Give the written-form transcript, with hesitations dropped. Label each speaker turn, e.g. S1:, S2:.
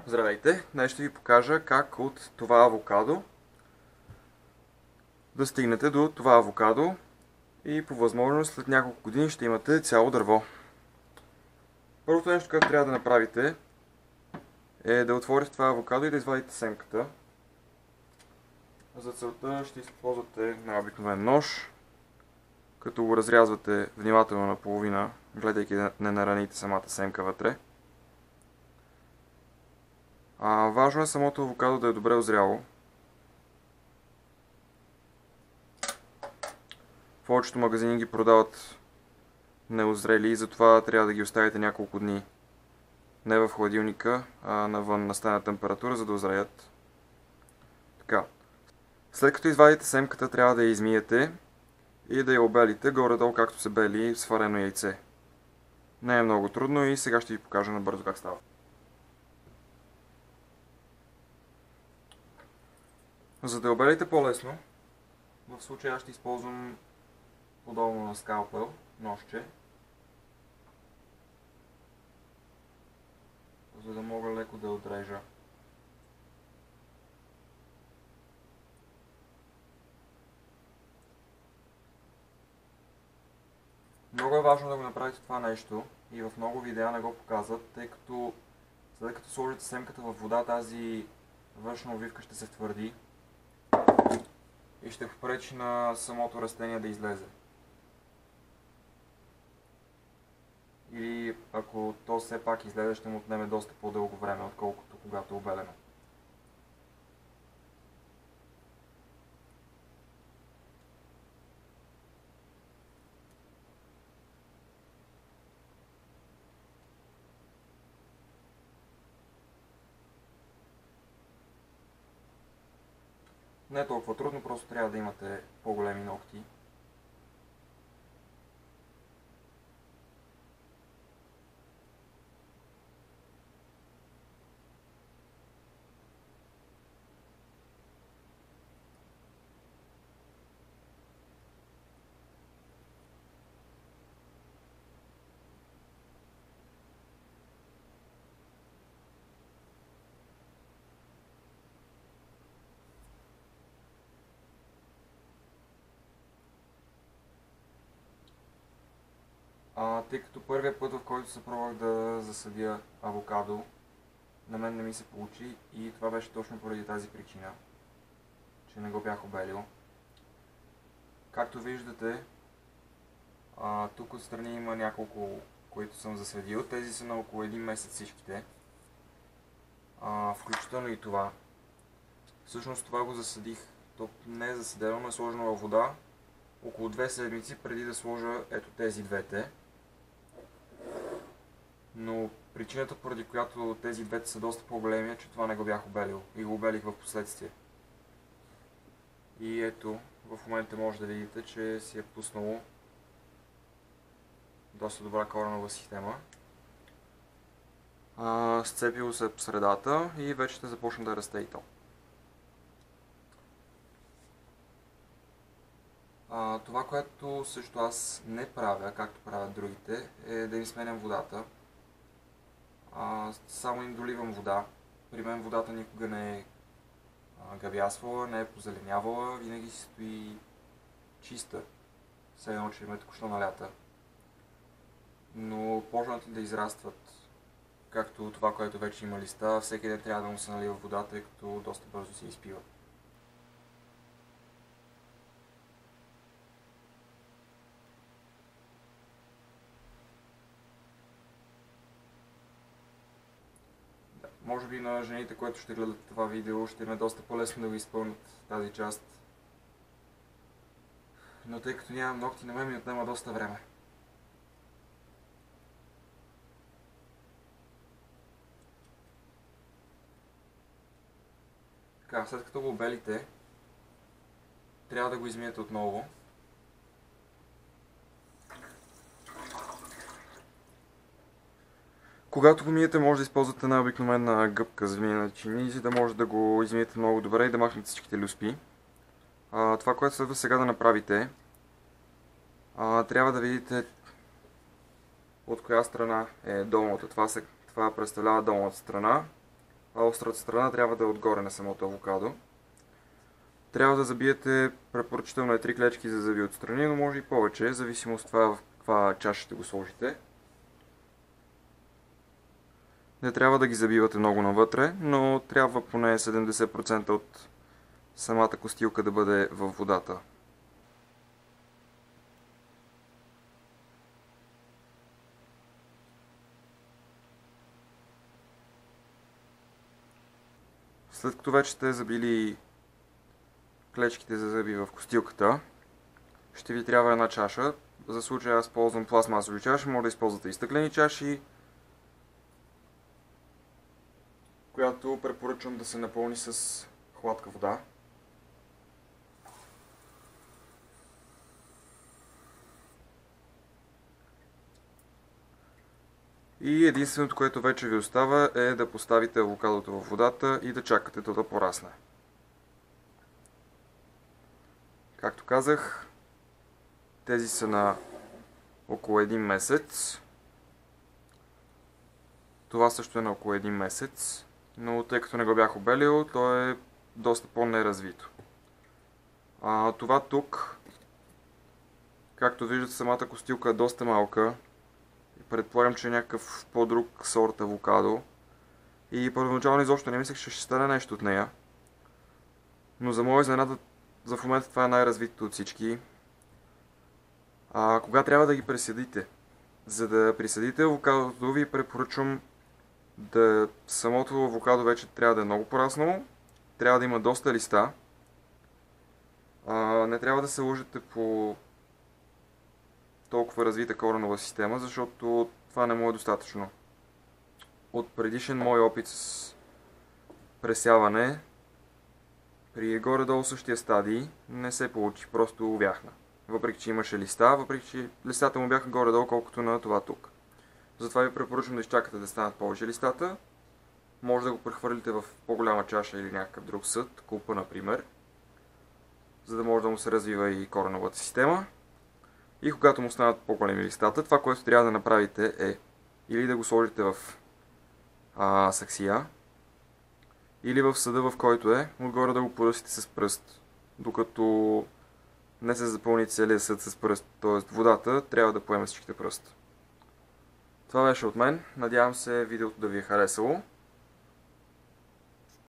S1: Здравейте! Днес ще ви покажа как от това авокадо да стигнете до това авокадо и по възможност след няколко години ще имате цяло дърво. Първото нещо, което трябва да направите е да отворите това авокадо и да извадите семката. За целта ще използвате най-обикновен нож, като го разрязвате внимателно наполовина, гледайки да не нараните самата семка вътре. Важно е самото авокадо да е добре озряло. Повечето магазини ги продават неозрели и затова трябва да ги оставите няколко дни не в хладилника, а навън на стайна температура, за да озреят. Така. След като извадите семката, трябва да я измиете и да я обелите горе-долу както се бели сварено яйце. Не е много трудно и сега ще ви покажа набързо как става. За да я обелите по-лесно, в случая аз ще използвам подобно на скалпел, ножче, за да мога леко да отрежа. Много е важно да го направите това нещо и в много видеа не го показват, тъй като след като сложите семката в вода, тази външна обвивка ще се твърди и ще попречи на самото растение да излезе. Или ако то все пак излезе, ще му отнеме доста по-дълго време, отколкото когато е обелено. Не е толкова трудно, просто трябва да имате по-големи ногти. Тъй като първият път, в който се пробвах да засадя авокадо, на мен не ми се получи и това беше точно поради тази причина, че не го бях обелил. Както виждате, тук отстрани има няколко, които съм засадил. Тези са на около 1 месец всичките, включително и това. Всъщност това го засадих, то не е засадено, но е сложено във вода около 2 седмици преди да сложа ето тези двете. Но причината, поради която тези двете са доста по-големи, е, че това не го бях обелил и го обелих в последствие. И ето, в момента може да видите, че си е пуснало доста добра коренова система. Сцепило се по средата и вече ще започне да расте и то. Това, което също аз не правя, както правят другите, е да им сменям водата. Само им доливам вода. При мен водата никога не е гавясвала, не е позеленявала, винаги си стои чиста. Все едно, че им е току-що налята. Но почнат да израстват, както това, което вече има листа, всеки ден трябва да му се налива вода, тъй като доста бързо се изпива. Може би на жените, които ще гледат това видео, ще им е доста по-лесно да го изпълнят тази част. Но тъй като нямам ногти, на мен ми отнема доста време. Така, след като го обелите, трябва да го измиете отново. Когато го миете, може да използвате една обикновена гъбка за миене на чини, за да може да го измиете много добре и да махнете всичките люспи. Това, което следва сега да направите, трябва да видите от коя страна е долната. Това представлява долната страна, а острата страна трябва да е отгоре на самото авокадо. Трябва да забиете препоръчително 3 клечки за зъби отстрани, но може и повече, зависимо от това в каква чаша ще го сложите. Не трябва да ги забивате много навътре, но трябва поне 70% от самата костилка да бъде във водата. След като вече сте забили клечките за зъби в костилката, ще ви трябва една чаша. За случая аз ползвам пластмасови чаши, може да използвате и стъклени чаши, която препоръчвам да се напълни с хладка вода. И единственото, което вече ви остава, е да поставите авокадото в водата и да чакате то да порасне. Както казах, тези са на около 1 месец. Това също е на около 1 месец, но тъй като не го бях обелил, то е доста по-неразвито. Това тук, както виждате, самата костилка е доста малка. Предполагам, че е някакъв по-друг сорт авокадо. И първоначално изобщо не мислех, че ще стане нещо от нея. Но за моя изненада, за в момента това е най-развитото от всички. Кога трябва да ги присъдите? За да присъдите авокадото, ви препоръчвам самото авокадо вече трябва да е много пораснало. Трябва да има доста листа. Не трябва да се лъжете по толкова развита коренова система, защото това не му е достатъчно. От предишен мой опит с пресяване, при горе-долу същия стадий не се получи, просто увяхна. Въпреки че имаше листа, въпреки че листата му бяха горе-долу колкото на това тук. Затова ви препоръчвам да изчакате да станат повече листата. Може да го прехвърлите в по-голяма чаша или някакъв друг съд, купа например, за да може да му се развива и кореновата система. И когато му станат по-големи листата, това, което трябва да направите е или да го сложите в саксия, или в съда, в който е, отгоре да го поръсите с пръст, докато не се запълни целият съд с пръст, т.е. водата трябва да поеме всичките пръст. Това беше от мен, надявам се видеото да ви е харесало.